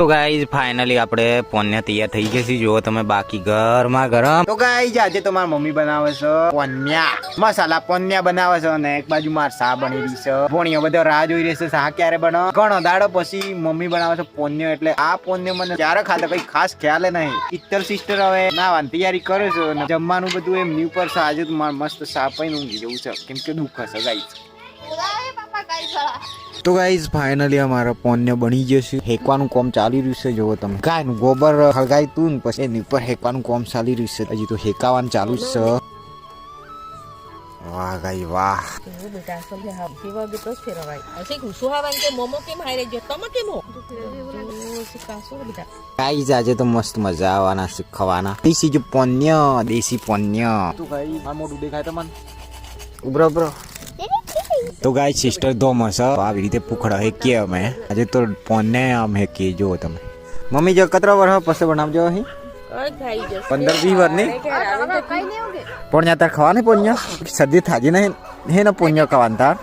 તો guys finally આપણે પોન્યા તૈયાર થઈ જશે. જો તમે બાકી ગરમા ગરમ. તો ગાઈઝ આજે તો મારી મમ્મી બનાવે છે પોન્યા, મસાલા પોન્યા બનાવે છે અને એક બાજુ માર સા બની રહી છે. ભોણીઓ બધા રાહ જોઈ રહેશે સા ક્યારે બને. ઘણો દાડો પછી મમ્મી બનાવે છે પોન્યો, એટલે આ પોન્યો મને ક્યારે ખાતા કઈ ખાસ ખ્યાલ નહીં. ઈતર સિસ્ટર હવે નાવાની તૈયારી કરે છે અને જમવાનું બધું એમ ન્યુ પર છે. આજે તો માર મસ્ત સા પીને ઊંઘી જવું છે, કેમ કે દુઃખ હશે ગાઈઝ. તો ગાઈઝ ફાઇનલી અમારા પોન્યો બની જશે. હેકવાનું કામ ચાલી રહ્યું છે. જોવો તમે ગાયનું ગોબર હળગાઈ તું પછી એની ઉપર હેકવાનું કામ ચાલી રહ્યું છે. હજી તો હેકાવાનું ચાલુ જ છે. વાહ ગાઈ વાહ. ગાઈઝ આજે તો મસ્ત મજા આવવાના શીખવાના. દેશી જો પોન્યો, દેશી પોન્યો. તું ગાઈ આ મોઢું દેખાય તમને? ઉભરો ઉભરો. તો ગાય સિસ્ટર ધોમસ આવી રીતે પુખડા હેકીએ અમે આજે તો પોને આમ હેકીએ. જો તમે મમ્મી જો કતરો વર્ષ પછી બનાવજો અહીં 15-20 વાર નહીં પોણ્યા તાર ખાવા પોણ્યા શરદી થાજી નહીં હે ને પોણ્યા ખાવાનું તાર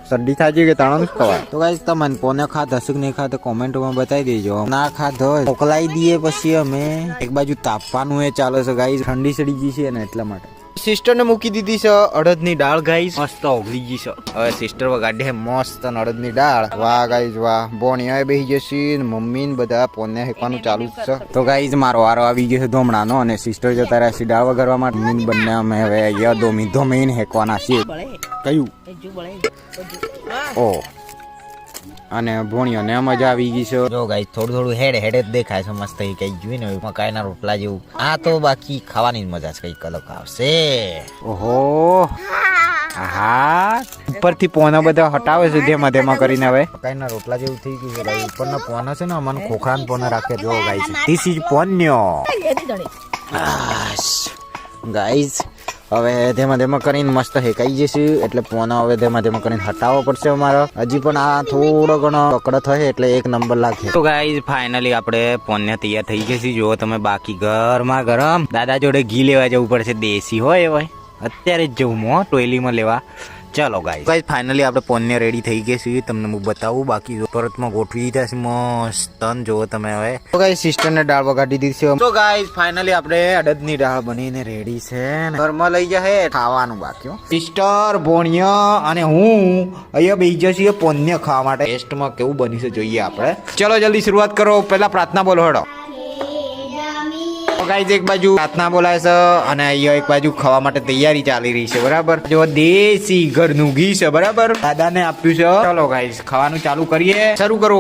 શરદી થાજી કે તાણો ખવાય. તો ગાય તમને પોને ખાધા હશે કે નહીં ખાધા કોમેન્ટમાં બતાવી દેજો. ના ખાધો મોકલાઈ દઈએ પછી અમે. એક બાજુ તાપવાનું એ ચાલે છે ગાય, ઠંડી સડી ગઈ છે ને એટલા માટે સિસ્ટર ને મૂકી દીધી છે અડદની દાળ ગાઈસ. મસ્ત ઓગળી ગઈ છે. હવે સિસ્ટર વગાડે મસ્ત અડદની દાળ. વાહ ગાઈસ વાહ. બોણિયા બેહી જશે, મમ્મી ને બધા પોને હેકવાનું ચાલુ જ છે. તો ગાઈસ મારો વારો આવી ગયો છે ધોમણાનો અને સિસ્ટર જતા રહ્યા છે દાળ વગાડવા માટે. મમ્મી બંને અમે હવે યદોમી ધોમીને હેકવાના છીએ. કયું ઓ અને ભોણિયો ને મજા આવી ગઈ છે. જો ગાઈસ થોડું થોડું હેડ હેડ જ દેખાય છે મસ્ત. એ કઈ જોઈ ને મકાઈના રોટલા જેવું. આ તો બાકી ખાવાની જ મજા છે, કઈ અલગ આવશે. ઓહો હા ઉપરથી પોના બધા હટાવે છે ધેમાં ધેમાં કરીને. હવે મકાઈના રોટલા જેવું થઈ ગયું છે ગાઈસ. ઉપરના પોના છે ને અમને ખોખરાન પોના રાખે. જો ગાઈસ ધીસ ઇઝ પોન્યો ગાઈસ. હવે ધેમાં ધેમાં કરીને મસ્ત હેકાઈ જશે એટલે પોના હવે ધેમાં ધેમાં કરીને હટાવવો પડશે અમારે. હજી પણ આ થોડો ઘણો કકડો થશે એટલે એક નંબર લાગે. તો ગાઈઝ ફાઇનલી આપણે પોન્યા તૈયાર થઈ જશે. જો તમે બાકી ગરમા ગરમ. દાદા જોડે ઘી લેવા જવું પડશે. દેશી હોય ભાઈ અત્યારે જ જવું મો ટોયલીમાં લેવા. ચાલો ગાઈઝ ફાઇનલી આપણે પોન્યા રેડી થઈ ગયા છે. તમને હું બતાવું. બાકી પરતમાં ગોઠવી દીધા છે મસ્ત. જો તમે હવે તો ગાઈઝ સિસ્ટર ને દાળ વગાડી દીધી છે. તો ગાઈઝ ફાઇનલી આપણે અડદની દાળ બનીને રેડી છે. ઘરમાં લઈ જાય ખાવાનું બાકી. સિસ્ટર ભોણિયા અને હું અહીંયા બેસી જશે પોન્યા ખાવા માટે. ટેસ્ટમાં કેવું બની છે જોઈએ આપણે. ચલો જલ્દી શરૂઆત કરો. પહેલા પ્રાર્થના બોલો હેડો. ગાઈઝ એક બાજુ પ્રાર્થના બોલાય છે અને અહીંયા એક બાજુ ખાવા માટે તૈયારી ચાલી રહી છે. બરાબર જો દેશી ઘરનું ઘી છે. બરાબર દાદાને આપ્યું છે. ચલો ગાઈઝ ખાવાનું ચાલુ કરીએ. શરૂ કરો.